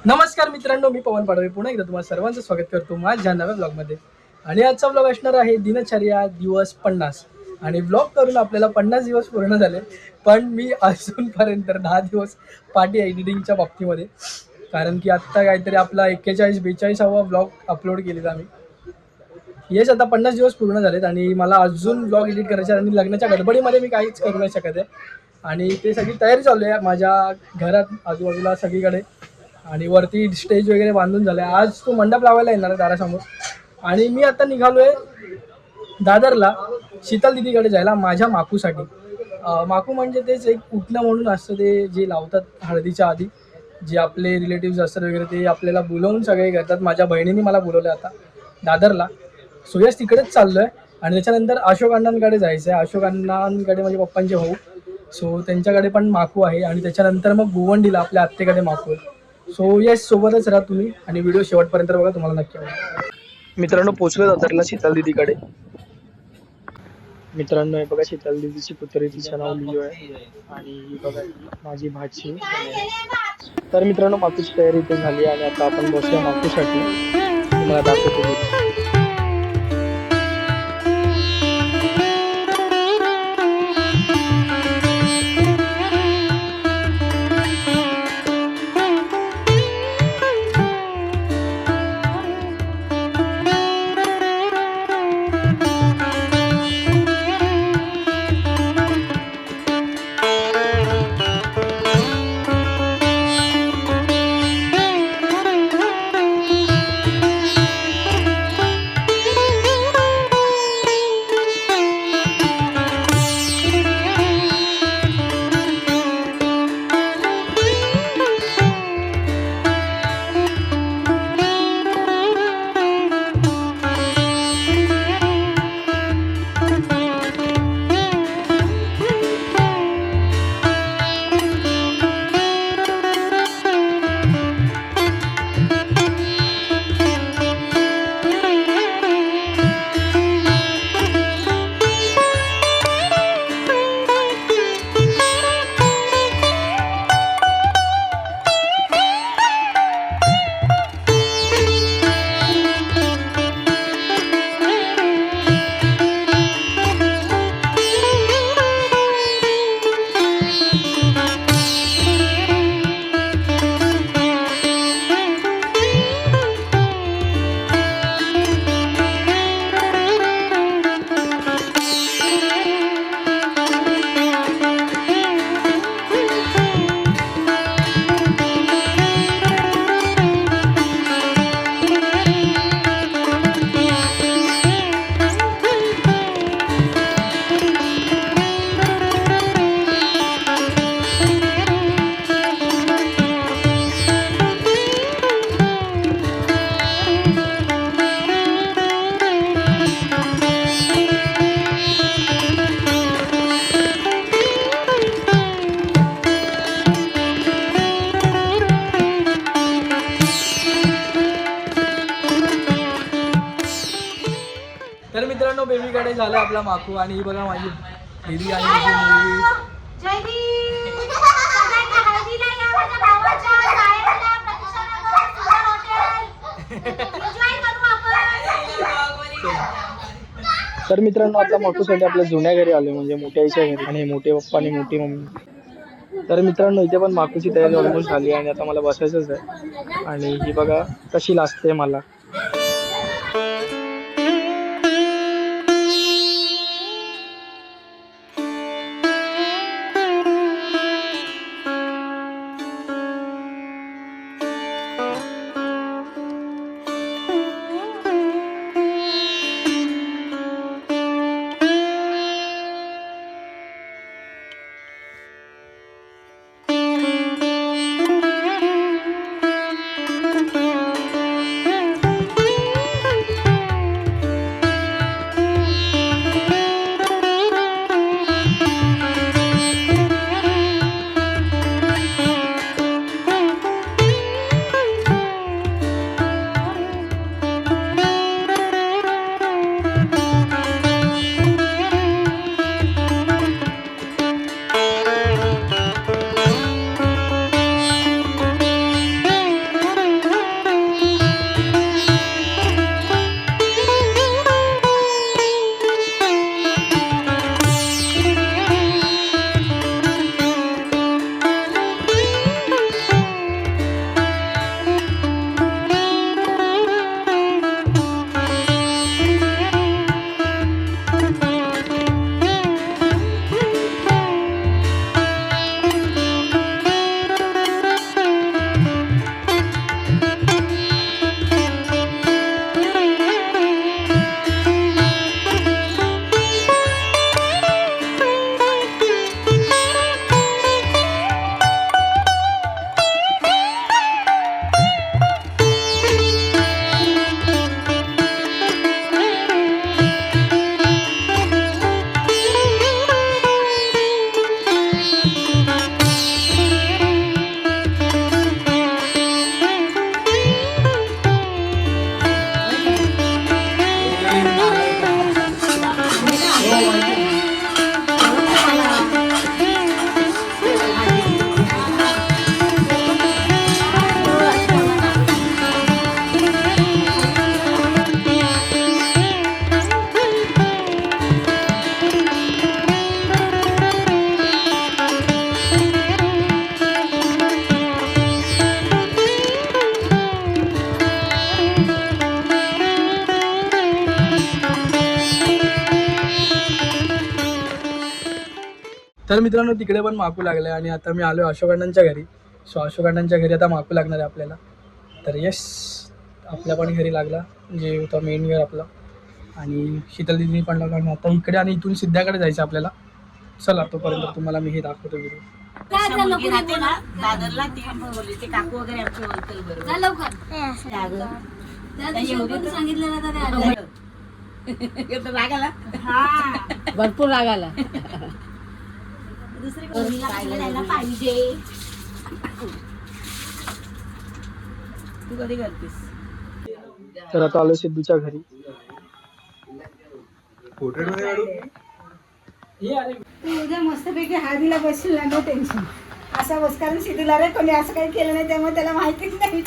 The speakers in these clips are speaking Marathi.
नमस्कार मित्रांनो, मी पवन पाडवे पुन्हा एकदा तुम्हाला सर्वांचं स्वागत करतो माझ्या नव्या ब्लॉगमध्ये. आणि आजचा ब्लॉग असणार आहे दिनचर्या दिवस 50. आणि ब्लॉग करून आपल्याला 50 दिवस पूर्ण झाले, पण मी अजूनपर्यंत 10 दिवस पाठी एडिटिंगच्या बाबतीमध्ये. कारण की आत्ता काहीतरी आपला 41-42वा ब्लॉग अपलोड केलेला आम्ही. येस, आता 50 दिवस पूर्ण झालेत आणि मला अजून ब्लॉग एडिट करायचे आणि लग्नाच्या गडबडीमध्ये मी काहीच करू नाही शकत आहे. आणि ते सगळी तयारी चालू आहे माझ्या घरात आजूबाजूला सगळीकडे. आणि वरती स्टेज वगैरे बांधून झालं आहे. आज तो मंडप लावायला येणार आहे दारासमोर. आणि मी आता निघालो आहे दादरला शीतल दिदीकडे जायला माझ्या माकूसाठी. माकू म्हणजे तेच एक उठणं म्हणून असतं, ते जे लावतात हळदीच्या आधी, जे आपले रिलेटिव्स असतात वगैरे ते आपल्याला बोलवून सगळे करतात. माझ्या बहिणीने मला बोलवलं आता दादरला. सो यस, तिकडेच चाललो आहे. आणि त्याच्यानंतर अशोक अण्णांकडे जायचं आहे. अशोक अण्णांकडे माझे पप्पांचे भाऊ, सो त्यांच्याकडे पण माकू आहे. आणि त्याच्यानंतर मग गोवंडीला आपल्या आत्तेकडे माकू आहे. सो येस, सोबतच राहा तुम्ही आणि व्हिडिओ शेवटपर्यंत बघा, तुम्हाला नक्की आवडेल. मित्रांनो, पोचलो दादरला शीतल दिदीकडे. मित्रांनो, हे बघा शीतल दिदीची पुतळी, तिचं नाव लिओ आहे. आणि ही बघा माझी भाची. तर मित्रांनो, माकूची तयारी इथे झाली आणि आता आपण बसूया माकूसाठी. तुम्हाला दाखवतो. तर मित्रांनो, बेबीकडे झालं आपला माकू. आणि ही बघा माझी दीदी आणि तिची मुलगी. तर मित्रांनो, आता माकूसाठी आपल्या जुन्या घरी आलो, म्हणजे मोठ्या आईच्या घरी. आणि मोठे पप्पा आणि मोठी मम्मी. तर मित्रांनो, इथे पण माकूची तयारी ऑलमोस्ट झाली आणि आता मला बसायचंच आहे. आणि ही बघा कशी लाजते मला. तर मित्रांनो तिकडे पण माकू लागलं आणि आता मी आलो अशोकांडांच्या घरी. सो अशोकांडांच्या घरी आता माकू लागणार आहे आपल्याला. तर यस आपल्या पण घरी लागला जे होता मेन घर आपला. आणि शीतल दिदीनी पण लागला आणि आता इकडे आणि इथून सिद्ध्याकडे जायचं आपल्याला. चला तोपर्यंत तुम्हाला मी हे दाखवतो व्हिडिओ. दादरला ते काकू वगैरे आमचे बोलतील बरोबर. राग आला भरपूर राग आला. पाहिजे तू कधी करतेस. तर आता आलो सिद्धूच्या घरी. उद्या मस्तपैकी हळदीला बसशील ना, नो टेन्शन. असा बस कारण सिद्धूला रे कोणी असं काही केलं नाही त्यामुळे त्याला माहितीच नाही.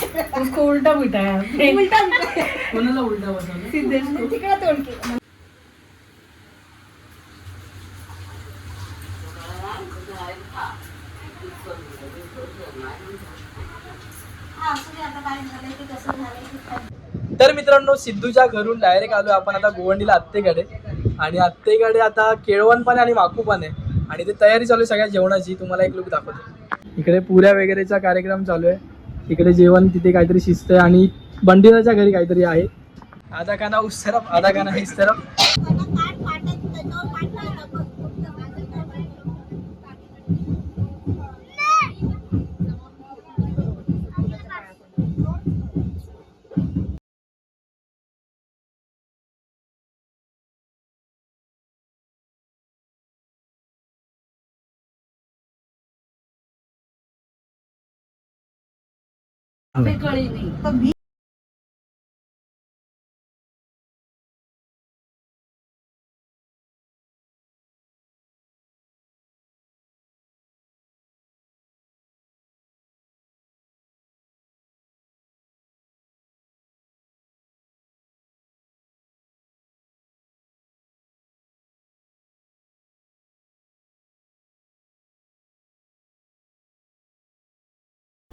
उलटा उलटा उलटा कोणाला उलटा बसवलं? सिद्धेश तिकडे तोंड केलं. तर मित्रांनो सिद्धूच्या घरून डायरेक्ट आलो आपण आता गोवंडीला आत्तेकडे. आणि आत्तेकडे आता केळवण पण आणि माकू पण आहे आणि ते तयारी चालू आहे सगळ्या जेवणाची. तुम्हाला एक लुक दाखवतो. इकडे पुऱ्या वगैरेचा कार्यक्रम चालू आहे. इकडे जेवण तिथे काहीतरी शिस्त आहे आणि बंडिलाच्या घरी काहीतरी आहे. आधा खाना उस तरफ आधा खाना इस तरफ.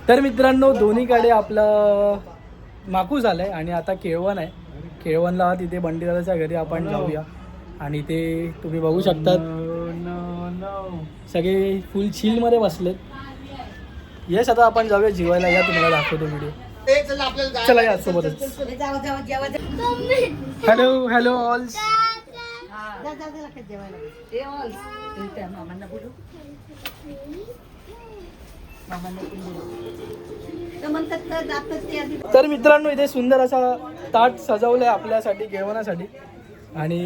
तर मित्रांनो दोन्हीकडे आपलं माकू झालं आहे आणि आता केळवण आहे. केळवणला तिथे बंडीदादाच्या घरी आपण जाऊया. आणि ते तुम्ही बघू शकतात सगळे फुल चिलमध्ये बसलेत. येस आता आपण जाऊया जेवायला. या तुम्हाला दाखवतो व्हिडिओ. चला या सोबतच. Hello hello all. तर मित्रांनो इथे सुंदर असा ताट सजवलंय आपल्यासाठी जेवणासाठी. आणि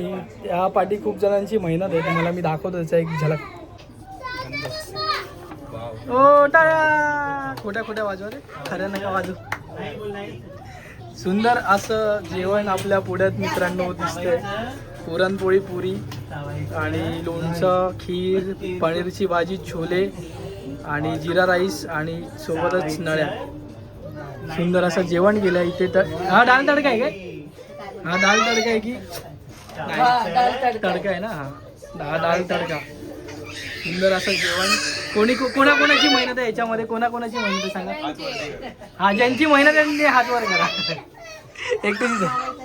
या पाठी खूप जणांची मेहनत आहे. तुम्हाला मी दाखवतो त्याचा एक झलक. ओ टाळ्या खोट्या खोट्या वाजवा रे, खऱ्या नका वाजू. सुंदर असं जेवण आपल्या पुढ्यात मित्रांनो दिसतंय. पुरणपोळी पुरी आणि लोणचं, खीर, पनीरची भाजी, छोले आणि जिरा राईस आणि सोबतच नळ्या. सुंदर असं जेवण केलं इथे. तर हा दाल तडका आहे काय? हा दाल तडका आहे की तडका आहे ना? हा दाल तडका. सुंदर असं जेवण. कोणाकोणाची मेहनत आहे याच्यामध्ये? कोणाकोणाची मेहनत आहे सांगा. हा ज्यांची मेहनत आहे त्यांनी हात वर करा. एकटीच आहे.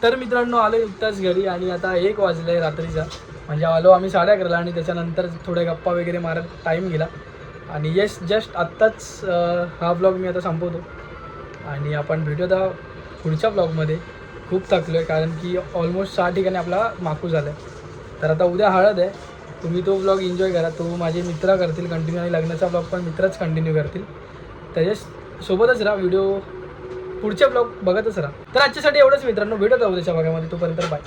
तर मित्रांनो आलो नुकताच घरी आणि आता 1 वाजलंय रात्रीचा. म्हणजे आलो आम्ही 11:30 आणि त्याच्यानंतर थोड्या गप्पा वगैरे मारत टाईम गेला. आणि येस जस्ट आत्ताच हा ब्लॉग मी आता संपवतो. आणि आपण भेटू आता पुढच्या ब्लॉगमध्ये. खूप थकलो आहे कारण की ऑलमोस्ट 6 ठिकाणी आपला माकू झाला आहे. तर आता उद्या हळद आहे. तुम्ही तो ब्लॉग एन्जॉय करा. तो माझे मित्र करतील कंटिन्यू आणि लग्नाचा ब्लॉग पण मित्रच कंटिन्यू करतील. त्याच्या सोबतच राहा. व्हिडिओ पुढचे ब्लॉग बघतच राहा. तर आजच्यासाठी एवढंच मित्रांनो. भेटत उद्याच्या भागामध्ये. तोपर्यंत बाय.